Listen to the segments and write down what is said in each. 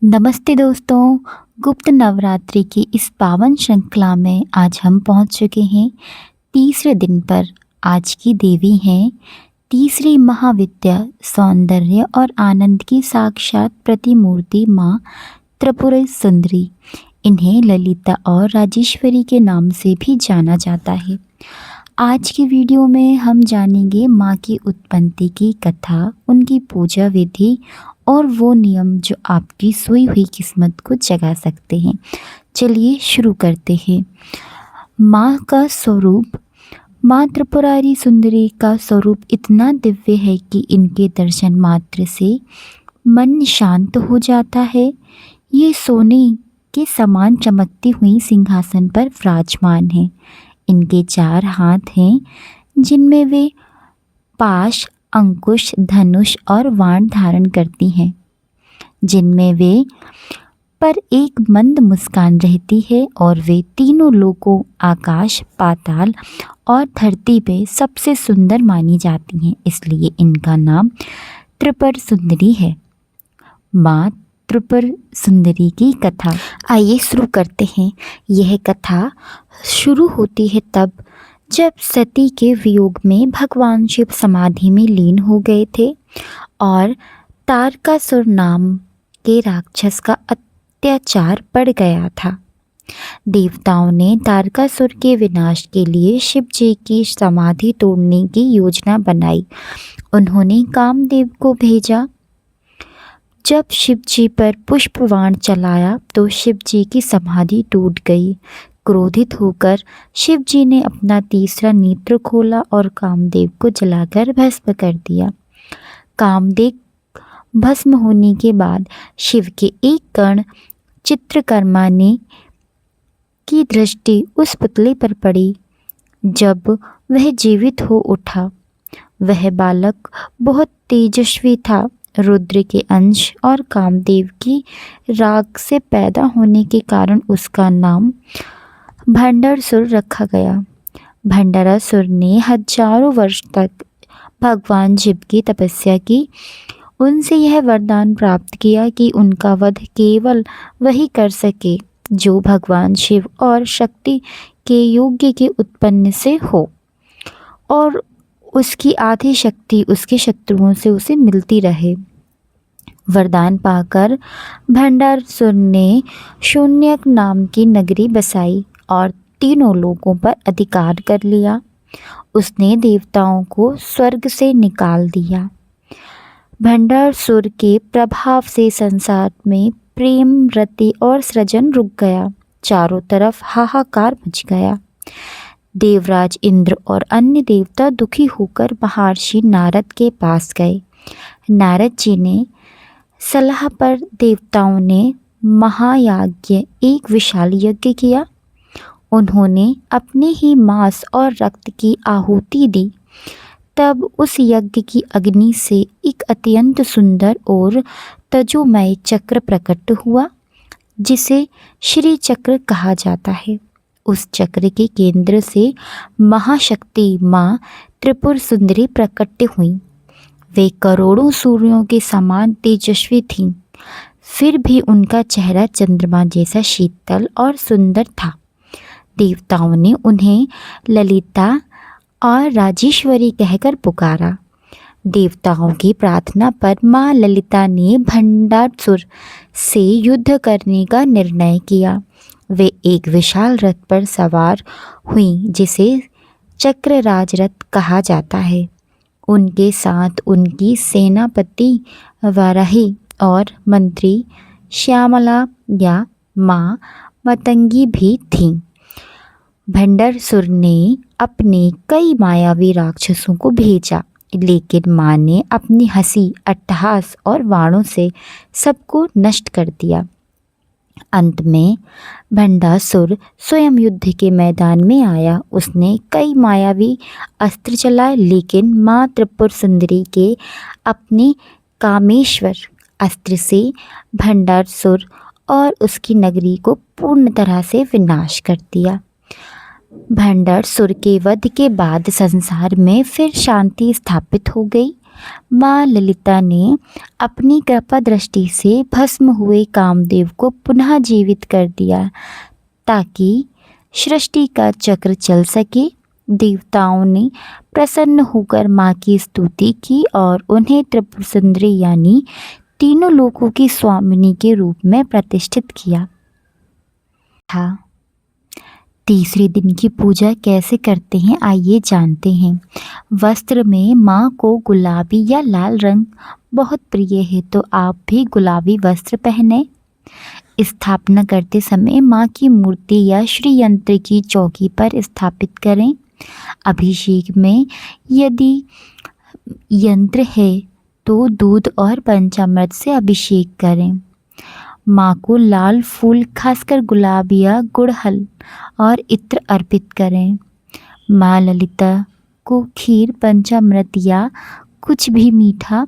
नमस्ते दोस्तों। गुप्त नवरात्रि की इस पावन श्रृंखला में आज हम पहुंच चुके हैं तीसरे दिन पर। आज की देवी हैं तीसरी महाविद्या, सौंदर्य और आनंद की साक्षात प्रतिमूर्ति माँ त्रिपुरा सुंदरी। इन्हें ललिता और राजेश्वरी के नाम से भी जाना जाता है। आज की वीडियो में हम जानेंगे माँ की उत्पत्ति की कथा, उनकी पूजा विधि और वो नियम जो आपकी सोई हुई किस्मत को जगा सकते हैं। चलिए शुरू करते हैं। माँ का स्वरूप। माँ त्रिपुरारी सुंदरी का स्वरूप इतना दिव्य है कि इनके दर्शन मात्र से मन शांत हो जाता है। ये सोने के समान चमकती हुई सिंहासन पर विराजमान है। इनके 4 हाथ हैं जिनमें वे पाश, अंकुश, धनुष और बाण धारण करती हैं, जिनमें वे पर एक मंद मुस्कान रहती है और वे तीनों लोकों, आकाश, पाताल और धरती पे सबसे सुंदर मानी जाती हैं। इसलिए इनका नाम त्रिपुर सुंदरी है। माँ त्रिपुर सुंदरी की कथा आइए शुरू करते हैं। यह कथा शुरू होती है तब जब सती के वियोग में भगवान शिव समाधि में लीन हो गए थे और तारकासुर नाम के राक्षस का अत्याचार बढ़ गया था। देवताओं ने तारकासुर के विनाश के लिए शिव जी की समाधि तोड़ने की योजना बनाई। उन्होंने कामदेव को भेजा। जब शिव जी पर पुष्प बाण चलाया तो शिव जी की समाधि टूट गई। क्रोधित होकर शिव जी ने अपना तीसरा नेत्र खोला और कामदेव को जलाकर भस्म कर दिया। कामदेव भस्म होने के बाद शिव के एक कण चित्रकर्मा ने की दृष्टि उस पुतले पर पड़ी। जब वह जीवित हो उठा, वह बालक बहुत तेजस्वी था। रुद्र के अंश और कामदेव की राग से पैदा होने के कारण उसका नाम भंडारसुर रखा गया। भंडारासुर ने हजारों वर्ष तक भगवान शिव की तपस्या की। उनसे यह वरदान प्राप्त किया कि उनका वध केवल वही कर सके जो भगवान शिव और शक्ति के योग्य के उत्पन्न से हो और उसकी आधी शक्ति उसके शत्रुओं से उसे मिलती रहे। वरदान पाकर भंडारसुर ने शून्यक नाम की नगरी बसाई और तीनों लोगों पर अधिकार कर लिया। उसने देवताओं को स्वर्ग से निकाल दिया। भंडारसुर के प्रभाव से संसार में प्रेम, रति और सृजन रुक गया। चारों तरफ हाहाकार मच गया। देवराज इंद्र और अन्य देवता दुखी होकर महर्षि नारद के पास गए। नारद जी ने सलाह पर देवताओं ने महायज्ञ, एक विशाल यज्ञ किया। उन्होंने अपने ही मांस और रक्त की आहुति दी। तब उस यज्ञ की अग्नि से एक अत्यंत सुंदर और तेजोमय चक्र प्रकट हुआ, जिसे श्री चक्र कहा जाता है। उस चक्र के केंद्र से महाशक्ति माँ त्रिपुर सुंदरी प्रकट हुई। वे करोड़ों सूर्यों के समान तेजस्वी थीं, फिर भी उनका चेहरा चंद्रमा जैसा शीतल और सुंदर था। देवताओं ने उन्हें ललिता और राजेश्वरी कहकर पुकारा। देवताओं की प्रार्थना पर माँ ललिता ने भंडारसुर से युद्ध करने का निर्णय किया। वे एक विशाल रथ पर सवार हुईं, जिसे चक्रराज रथ कहा जाता है। उनके साथ उनकी सेनापति वाराही और मंत्री श्यामला या माँ मतंगी भी थीं। भंडारसुर ने अपने कई मायावी राक्षसों को भेजा, लेकिन माँ ने अपनी हंसी, अट्टहास और बाणों से सबको नष्ट कर दिया। अंत में भंडासुर स्वयं युद्ध के मैदान में आया। उसने कई मायावी अस्त्र चलाए, लेकिन माँ त्रिपुर सुंदरी के अपने कामेश्वर अस्त्र से भंडासुर और उसकी नगरी को पूर्ण तरह से विनाश कर दिया। भंडासुर के वध के बाद संसार में फिर शांति स्थापित हो गई। माँ ललिता ने अपनी कृपा दृष्टि से भस्म हुए कामदेव को पुनः जीवित कर दिया ताकि सृष्टि का चक्र चल सके। देवताओं ने प्रसन्न होकर माँ की स्तुति की और उन्हें त्रिपुर सुंदरी यानी तीनों लोकों की स्वामिनी के रूप में प्रतिष्ठित किया था। तीसरे दिन की पूजा कैसे करते हैं आइए जानते हैं। वस्त्र में माँ को गुलाबी या लाल रंग बहुत प्रिय है तो आप भी गुलाबी वस्त्र पहने। स्थापना करते समय माँ की मूर्ति या श्री यंत्र की चौकी पर स्थापित करें। अभिषेक में यदि यंत्र है तो दूध और पंचामृत से अभिषेक करें। माँ को लाल फूल खासकर गुलाब या गुड़हल और इत्र अर्पित करें। माँ ललिता को खीर पंचामृत या कुछ भी मीठा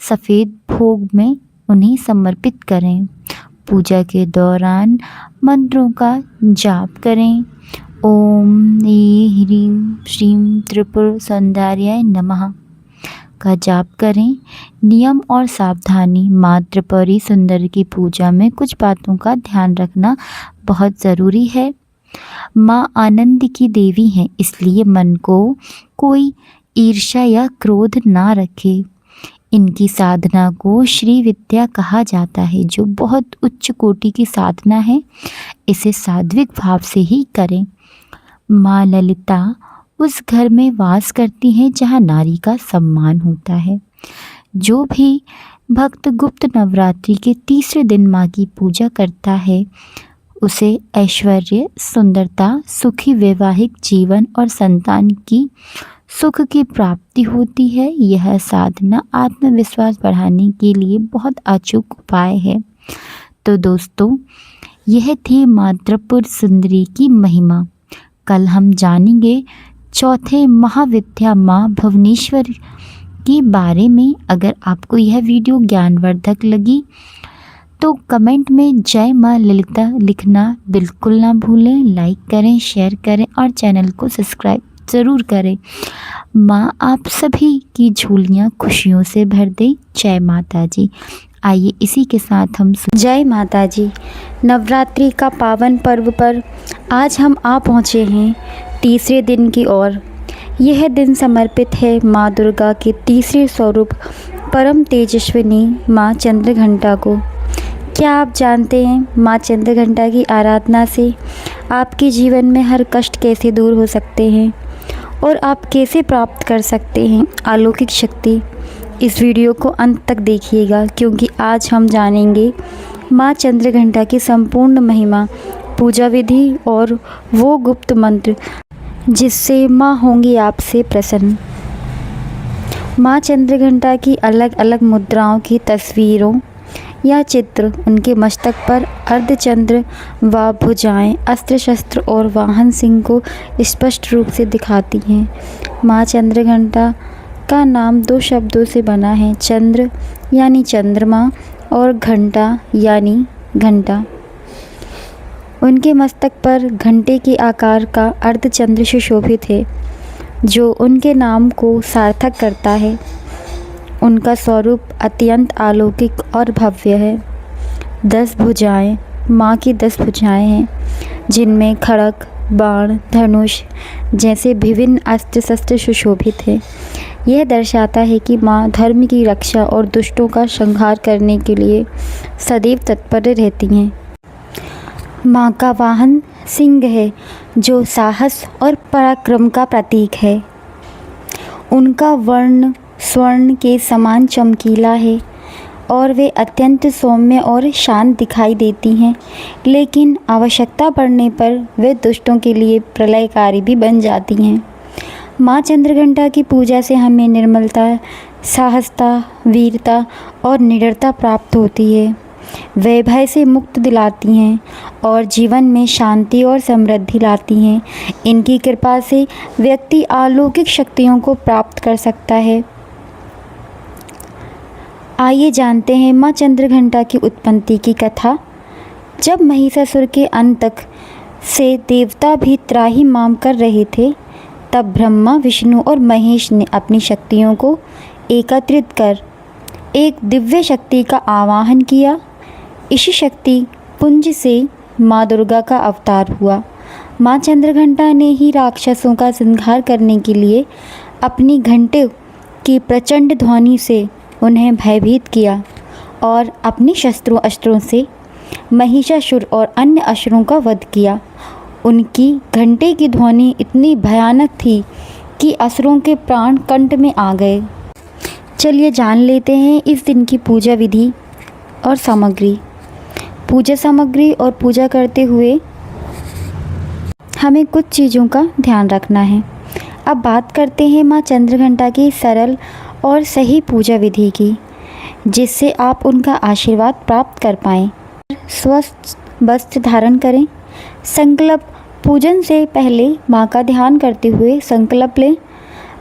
सफ़ेद भोग में उन्हें समर्पित करें। पूजा के दौरान मंत्रों का जाप करें। ओम ह्रीं श्रीं त्रिपुर सुंदर्याय नमः का जाप करें। नियम और सावधानी। माँ त्रिपुरी सुंदरी की पूजा में कुछ बातों का ध्यान रखना बहुत ज़रूरी है। माँ आनंद की देवी हैं इसलिए मन को कोई ईर्ष्या या क्रोध ना रखे। इनकी साधना को श्री विद्या कहा जाता है जो बहुत उच्च कोटि की साधना है। इसे सात्विक भाव से ही करें। माँ ललिता उस घर में वास करती हैं जहाँ नारी का सम्मान होता है। जो भी भक्त गुप्त नवरात्रि के तीसरे दिन माँ की पूजा करता है उसे ऐश्वर्य, सुंदरता, सुखी वैवाहिक जीवन और संतान की सुख की प्राप्ति होती है। यह साधना आत्मविश्वास बढ़ाने के लिए बहुत अचूक उपाय है। तो दोस्तों यह थी माँ त्रिपुर सुंदरी की महिमा। कल हम जानेंगे चौथे महाविद्या माँ भुवनेश्वर के बारे में। अगर आपको यह वीडियो ज्ञानवर्धक लगी तो कमेंट में जय माँ ललिता लिखना बिल्कुल ना भूलें। लाइक करें, शेयर करें और चैनल को सब्सक्राइब ज़रूर करें। माँ आप सभी की झोलियाँ खुशियों से भर दे। जय माता जी। आइए इसी के साथ हम जय माता जी। नवरात्रि का पावन पर्व पर आज हम आ पहुँचे हैं तीसरे दिन की ओर। यह दिन समर्पित है माँ दुर्गा के तीसरे स्वरूप परम तेजस्विनी माँ चंद्रघंटा को। क्या आप जानते हैं माँ चंद्रघंटा की आराधना से आपके जीवन में हर कष्ट कैसे दूर हो सकते हैं और आप कैसे प्राप्त कर सकते हैं अलौकिक शक्ति। इस वीडियो को अंत तक देखिएगा क्योंकि आज हम जानेंगे माँ चंद्रघंटा की संपूर्ण महिमा, पूजा विधि और वो गुप्त मंत्र जिससे माँ होंगी आपसे प्रसन्न। माँ चंद्रघंटा की अलग अलग मुद्राओं की तस्वीरों या चित्र उनके मस्तक पर अर्धचंद्र व भुजाएं, अस्त्र शस्त्र और वाहन सिंह को स्पष्ट रूप से दिखाती हैं। माँ चंद्रघंटा का नाम दो शब्दों से बना है, चंद्र यानी चंद्रमा और घंटा यानी घंटा। उनके मस्तक पर घंटे के आकार का अर्धचंद्र सुशोभित है जो उनके नाम को सार्थक करता है। उनका स्वरूप अत्यंत अलौकिक और भव्य है। 10 भुजाएं माँ की 10 भुजाएं हैं जिनमें खड़ग, बाण, धनुष जैसे विभिन्न अस्त्र शस्त्र सुशोभित हैं। यह दर्शाता है कि माँ धर्म की रक्षा और दुष्टों का संहार करने के लिए सदैव तत्पर रहती हैं। माँ का वाहन सिंह है जो साहस और पराक्रम का प्रतीक है। उनका वर्ण स्वर्ण के समान चमकीला है और वे अत्यंत सौम्य और शांत दिखाई देती हैं, लेकिन आवश्यकता पड़ने पर वे दुष्टों के लिए प्रलयकारी भी बन जाती हैं। माँ चंद्रघंटा की पूजा से हमें निर्मलता, साहसता, वीरता और निडरता प्राप्त होती है। वे भय से मुक्त दिलाती हैं और जीवन में शांति और समृद्धि लाती हैं। इनकी कृपा से व्यक्ति अलौकिक शक्तियों को प्राप्त कर सकता है। आइए जानते हैं माँ चंद्रघंटा की उत्पत्ति की कथा। जब महिषासुर के अंतक से देवता भी त्राहिमाम कर रहे थे, तब ब्रह्मा, विष्णु और महेश ने अपनी शक्तियों को एकत्रित कर एक दिव्य शक्ति का आवाहन किया। इसी शक्ति पुंज से माँ दुर्गा का अवतार हुआ। माँ चंद्रघंटा ने ही राक्षसों का संहार करने के लिए अपनी घंटे की प्रचंड ध्वनि से उन्हें भयभीत किया और अपनी शस्त्रों अस्त्रों से महिषासुर और अन्य असुरों का वध किया। उनकी घंटे की ध्वनि इतनी भयानक थी कि असुरों के प्राण कंठ में आ गए। चलिए जान लेते हैं इस दिन की पूजा विधि और सामग्री। पूजा सामग्री और पूजा करते हुए हमें कुछ चीज़ों का ध्यान रखना है। अब बात करते हैं माँ चंद्रघंटा की सरल और सही पूजा विधि की, जिससे आप उनका आशीर्वाद प्राप्त कर पाएँ। स्वस्थ वस्त्र धारण करें। संकल्प पूजन से पहले माँ का ध्यान करते हुए संकल्प लें।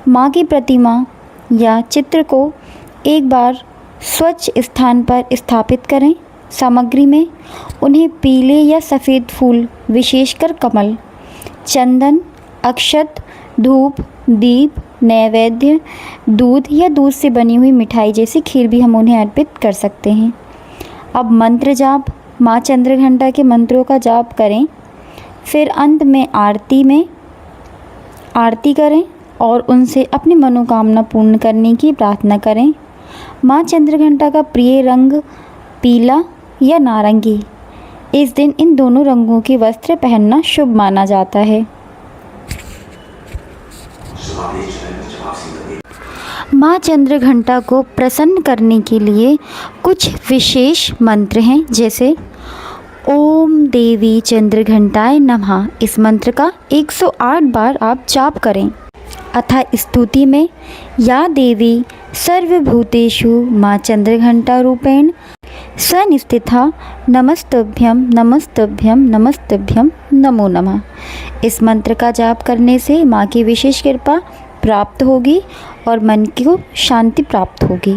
माँ की प्रतिमा या चित्र को एक बार स्वच्छ स्थान पर स्थापित करें। सामग्री में उन्हें पीले या सफ़ेद फूल, विशेषकर कमल, चंदन, अक्षत, धूप, दीप, नैवेद्य, दूध या दूध से बनी हुई मिठाई जैसी खीर भी हम उन्हें अर्पित कर सकते हैं। अब मंत्र जाप। माँ चंद्रघंटा के मंत्रों का जाप करें। फिर अंत में आरती करें और उनसे अपनी मनोकामना पूर्ण करने की प्रार्थना करें। माँ चंद्रघंटा का प्रिय रंग पीला या नारंगी। इस दिन इन दोनों रंगों के वस्त्र पहनना शुभ माना जाता है। माँ चंद्रघंटा को प्रसन्न करने के लिए कुछ विशेष मंत्र हैं, जैसे ओम देवी चंद्रघंटाय नमः। इस मंत्र का 108 बार आप जाप करें। अथा स्तुति में या देवी सर्वभूतेषु माँ चंद्रघंटा रूपेण सन्निस्थिता नमस्तभ्यम नमस्तभ्यम नमस्तभ्यम नमो नमः। इस मंत्र का जाप करने से माँ की विशेष कृपा प्राप्त होगी और मन को शांति प्राप्त होगी।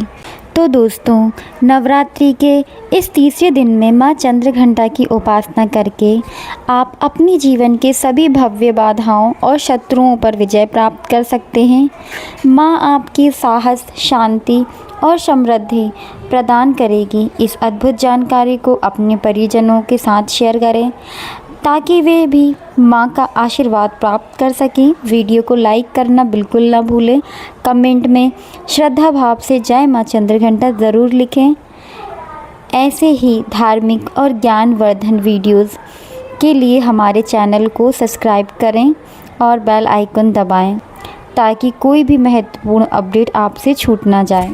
तो दोस्तों, नवरात्रि के इस तीसरे दिन में माँ चंद्रघंटा की उपासना करके आप अपने जीवन के सभी भव्य बाधाओं और शत्रुओं पर विजय प्राप्त कर सकते हैं। माँ आपकी साहस, शांति और समृद्धि प्रदान करेगी। इस अद्भुत जानकारी को अपने परिजनों के साथ शेयर करें ताकि वे भी माँ का आशीर्वाद प्राप्त कर सकें। वीडियो को लाइक करना बिल्कुल ना भूलें। कमेंट में श्रद्धा भाव से जय माँ चंद्रघंटा ज़रूर लिखें। ऐसे ही धार्मिक और ज्ञानवर्धन वीडियोस के लिए हमारे चैनल को सब्सक्राइब करें और बेल आइकन दबाएं ताकि कोई भी महत्वपूर्ण अपडेट आपसे छूट ना जाए।